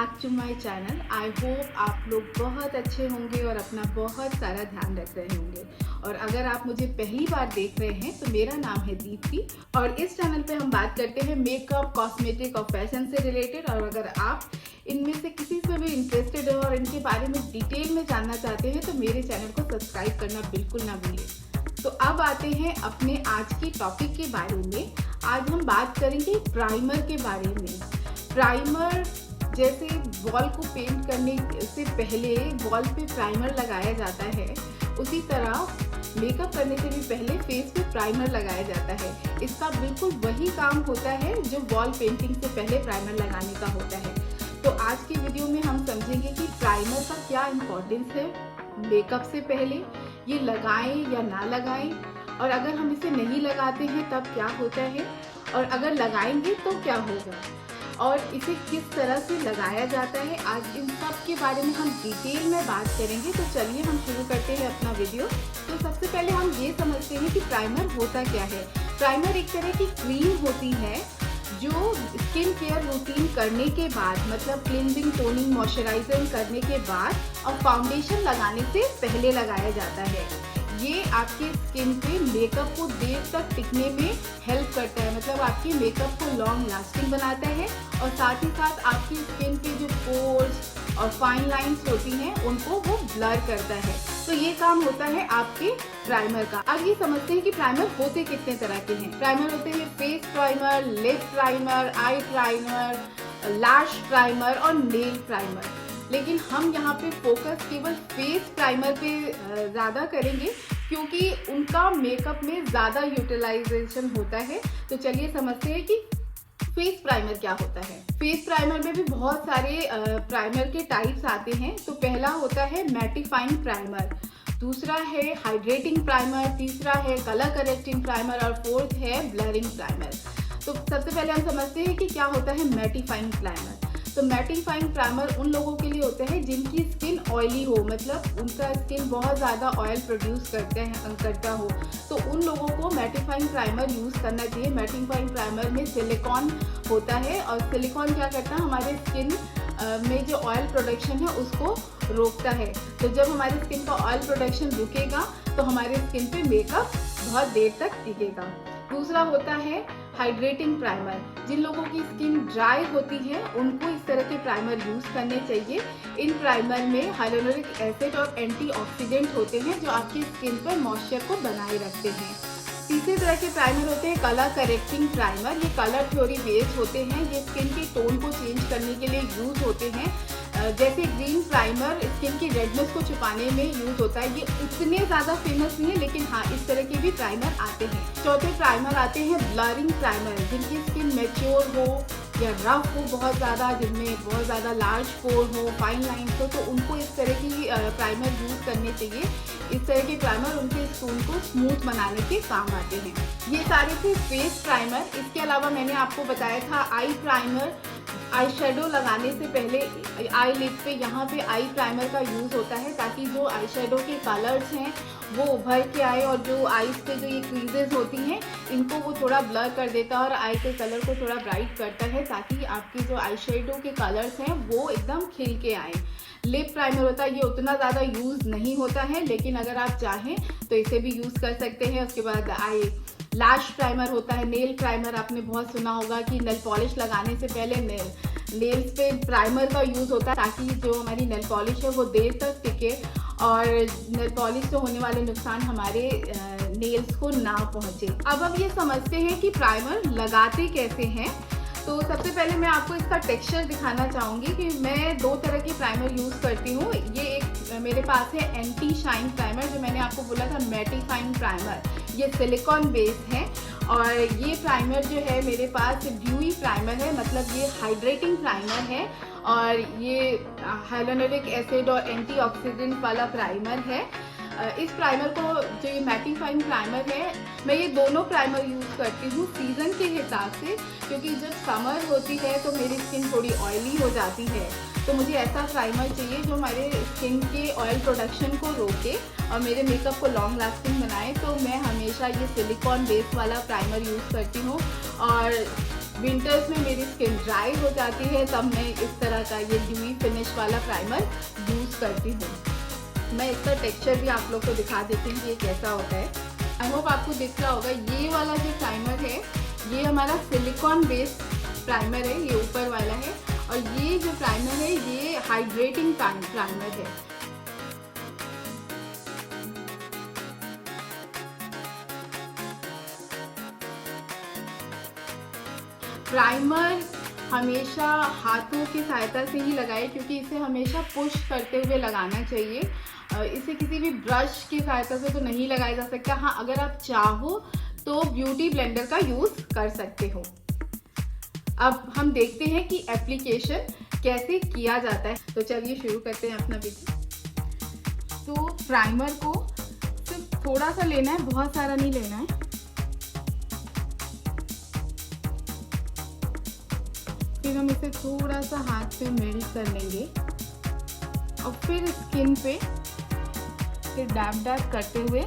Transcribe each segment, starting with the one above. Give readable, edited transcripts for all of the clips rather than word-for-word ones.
Back to my channel. I hope आप लोग बहुत अच्छे होंगे और अपना बहुत सारा ध्यान रख रहे होंगे। और अगर आप मुझे पहली बार देख रहे हैं तो मेरा नाम है दीप्ति और इस चैनल पे हम बात करते हैं मेकअप, कॉस्मेटिक और फैशन से रिलेटेड। और अगर आप इनमें से किसी से भी इंटरेस्टेड हो और इनके बारे में डिटेल में जानना चाहते हैं तो मेरे चैनल को सब्सक्राइब करना बिल्कुल ना भूलें। तो अब आते हैं अपने आज के टॉपिक के बारे में। आज हम बात करेंगे प्राइमर के बारे में। प्राइमर जैसे वॉल को पेंट करने से पहले वॉल पे प्राइमर लगाया जाता है, उसी तरह मेकअप करने से भी पहले फेस पे प्राइमर लगाया जाता है। इसका बिल्कुल वही काम होता है जो वॉल पेंटिंग से पहले प्राइमर लगाने का होता है। तो आज की वीडियो में हम समझेंगे कि प्राइमर का क्या इम्पोर्टेंस है मेकअप से पहले, ये लगाएं या ना लगाएं, और अगर हम इसे नहीं लगाते हैं तब क्या होता है, और अगर लगाएंगे तो क्या होगा, और इसे किस तरह से लगाया जाता है। आज इन सब के बारे में हम डिटेल में बात करेंगे। तो चलिए हम शुरू करते हैं अपना वीडियो। तो सबसे पहले हम ये समझते हैं कि प्राइमर होता क्या है। प्राइमर एक तरह की क्रीम होती है जो स्किन केयर रूटीन करने के बाद, मतलब क्लींजिंग, टोनिंग, मॉइस्चराइजिंग करने के बाद और फाउंडेशन लगाने से पहले लगाया जाता है। ये आपके स्किन पे मेकअप को देर तक टिकने में हेल्प करता है, मतलब आपके मेकअप को लॉन्ग लास्टिंग बनाता है और साथ ही साथ आपकी स्किन पे जो पोर्स और फाइन लाइंस होती हैं उनको वो ब्लर करता है। तो ये काम होता है आपके प्राइमर का। अब ये समझते हैं कि प्राइमर होते कितने तरह के हैं। प्राइमर होते हैं face primer, lip primer, eye primer, lash primer और नेल प्राइमर। लेकिन हम यहाँ पे फोकस केवल फेस प्राइमर पे ज़्यादा करेंगे क्योंकि उनका मेकअप में ज़्यादा यूटिलाइजेशन होता है। तो चलिए समझते हैं कि फेस प्राइमर क्या होता है। फेस प्राइमर में भी बहुत सारे प्राइमर के टाइप्स आते हैं। तो पहला होता है मैटिफाइंग प्राइमर, दूसरा है हाइड्रेटिंग प्राइमर, तीसरा है कलर करेक्टिंग प्राइमर और फोर्थ है ब्लरिंग प्राइमर। तो सबसे पहले हम समझते हैं कि क्या होता है मैटिफाइंग प्राइमर। तो मैटिफाइंग प्राइमर उन लोगों के लिए होता है जिनकी स्किन ऑयली हो, मतलब उनका स्किन बहुत ज़्यादा ऑयल प्रोड्यूस करता हो, तो उन लोगों को मैटिफाइंग प्राइमर यूज़ करना चाहिए। मैटिफाइंग प्राइमर में सिलिकॉन होता है और सिलिकॉन क्या करता है, हमारे स्किन में जो ऑयल प्रोडक्शन है उसको रोकता है। तो जब हमारी स्किन का ऑयल प्रोडक्शन रुकेगा तो हमारे स्किन पे मेकअप बहुत देर तक टिकेगा। दूसरा होता है हाइड्रेटिंग प्राइमर। जिन लोगों की स्किन ड्राई होती है उनको इस तरह के प्राइमर यूज़ करने चाहिए। इन प्राइमर में हाइलोरोनिक एसिड और एंटीऑक्सीडेंट होते हैं जो आपकी स्किन पर मॉइस्चर को बनाए रखते हैं। तीसरे तरह के प्राइमर होते हैं कलर करेक्टिंग प्राइमर। ये कलर थ्योरी बेस्ड होते हैं, ये स्किन के टोन को चेंज करने के लिए यूज़ होते हैं। जैसे ग्रीन प्राइमर स्किन की रेडनेस को छुपाने में यूज होता है। ये उतने ज़्यादा फेमस नहीं है, लेकिन हाँ इस तरह के भी प्राइमर आते हैं। चौथे प्राइमर आते हैं ब्लरिंग प्राइमर। जिनकी स्किन मैच्योर हो या रफ हो बहुत ज़्यादा, जिनमें बहुत ज़्यादा लार्ज पोर हो, फाइन लाइन्स हो, तो उनको इस तरह की प्राइमर यूज़ करने चाहिए। इस तरह के प्राइमर उनके स्किन को स्मूथ बनाने के काम आते हैं। ये सारे थे फेस प्राइमर। इसके अलावा मैंने आपको बताया था आई प्राइमर। आई शेडो लगाने से पहले आई लिड पे यहाँ पे आई प्राइमर का यूज़ होता है ताकि जो आई शेडो के कलर्स हैं वो उभर के आए और जो आईज पे जो ये क्रीजेस होती हैं इनको वो थोड़ा ब्लर कर देता है और आई के कलर को थोड़ा ब्राइट करता है ताकि आपकी जो आई शेडो के कलर्स हैं वो एकदम खिल के आए। लिप प्राइमर होता है, ये उतना ज़्यादा यूज़ नहीं होता है, लेकिन अगर आप चाहें तो इसे भी यूज़ कर सकते हैं। उसके बाद आई लैश प्राइमर होता है। नेल प्राइमर आपने बहुत सुना होगा कि नेल पॉलिश लगाने से पहले नेल्स पे प्राइमर का यूज़ होता है ताकि जो हमारी नेल पॉलिश है वो देर तक टिके और नेल पॉलिश से होने वाले नुकसान हमारे नेल्स को ना पहुँचे। अब हम ये समझते हैं कि प्राइमर लगाते कैसे हैं। तो सबसे पहले मैं आपको इसका टेक्सचर दिखाना चाहूँगी कि मैं दो तरह की प्राइमर यूज़ करती हूँ। ये एक मेरे पास है एंटी शाइन प्राइमर, जो मैंने आपको बोला था मैटिफाइंग प्राइमर। ये सिलिकॉन बेस्ड है और ये प्राइमर जो है मेरे पास ड्यूई प्राइमर है, मतलब ये हाइड्रेटिंग प्राइमर है और ये हाइलोरोनिक एसिड और एंटीऑक्सीडेंट वाला प्राइमर है। इस प्राइमर को, जो ये मैटिफाइंग प्राइमर है, मैं ये दोनों प्राइमर यूज़ करती हूँ सीज़न के हिसाब से, क्योंकि जब समर होती है तो मेरी स्किन थोड़ी ऑयली हो जाती है, तो मुझे ऐसा प्राइमर चाहिए जो हमारे स्किन के ऑयल प्रोडक्शन को रोके और मेरे मेकअप को लॉन्ग लास्टिंग बनाए। तो मैं हमेशा ये सिलिकॉन बेस वाला प्राइमर यूज़ करती हूँ और विंटर्स में मेरी स्किन ड्राई हो जाती है, तब मैं इस तरह का ये ड्यूई फिनिश वाला प्राइमर यूज़ करती हूँ। मैं इसका टेक्सचर भी आप लोग को दिखा देती हूँ कि ये कैसा होता है। आई होप आपको दिख रहा होगा। ये वाला जो प्राइमर है ये हमारा सिलिकॉन बेस्ड प्राइमर है, ये ऊपर वाला है, और ये जो प्राइमर है ये हाइड्रेटिंग प्राइमर है। प्राइमर हमेशा हाथों की सहायता से ही लगाएं, क्योंकि इसे हमेशा पुश करते हुए लगाना चाहिए। इसे किसी भी ब्रश की सहायता से तो नहीं लगाया जा सकता। हाँ, अगर आप चाहो तो ब्यूटी ब्लेंडर का यूज़ कर सकते हो। अब हम देखते हैं कि एप्लीकेशन कैसे किया जाता है। तो चलिए शुरू करते हैं अपना वीडियो। तो प्राइमर को सिर्फ थोड़ा सा लेना है, बहुत सारा नहीं लेना है। फिर हम इसे थोड़ा सा हाथ पे मेल्ट कर लेंगे और फिर स्किन पे फिर डैब डैब करते हुए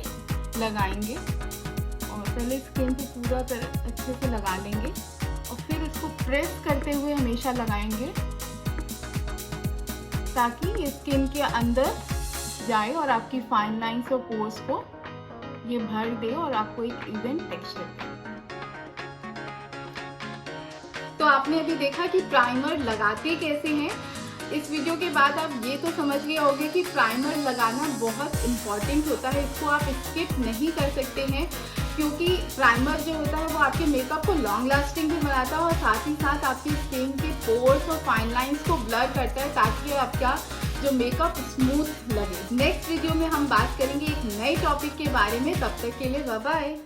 लगाएंगे। और पहले स्किन पे पूरा अच्छे से लगा लेंगे और फिर इसको प्रेस करते हुए हमेशा लगाएंगे, ताकि ये स्किन के अंदर जाए और आपकी फाइन लाइंस और पोर्स को ये भर दे और आपको एक इवन टेक्सचर दे। तो आपने अभी देखा कि प्राइमर लगाते कैसे हैं। इस वीडियो के बाद आप ये तो समझ गए होंगे कि प्राइमर लगाना बहुत इम्पॉर्टेंट होता है। इसको आप स्किप नहीं कर सकते हैं, क्योंकि प्राइमर जो होता है वो आपके मेकअप को लॉन्ग लास्टिंग भी बनाता है और साथ ही साथ आपकी स्किन के पोर्स और फाइन लाइंस को ब्लर करता है, ताकि आपका जो मेकअप स्मूथ लगे। नेक्स्ट वीडियो में हम बात करेंगे एक नए टॉपिक के बारे में। तब तक के लिए बाय बाय।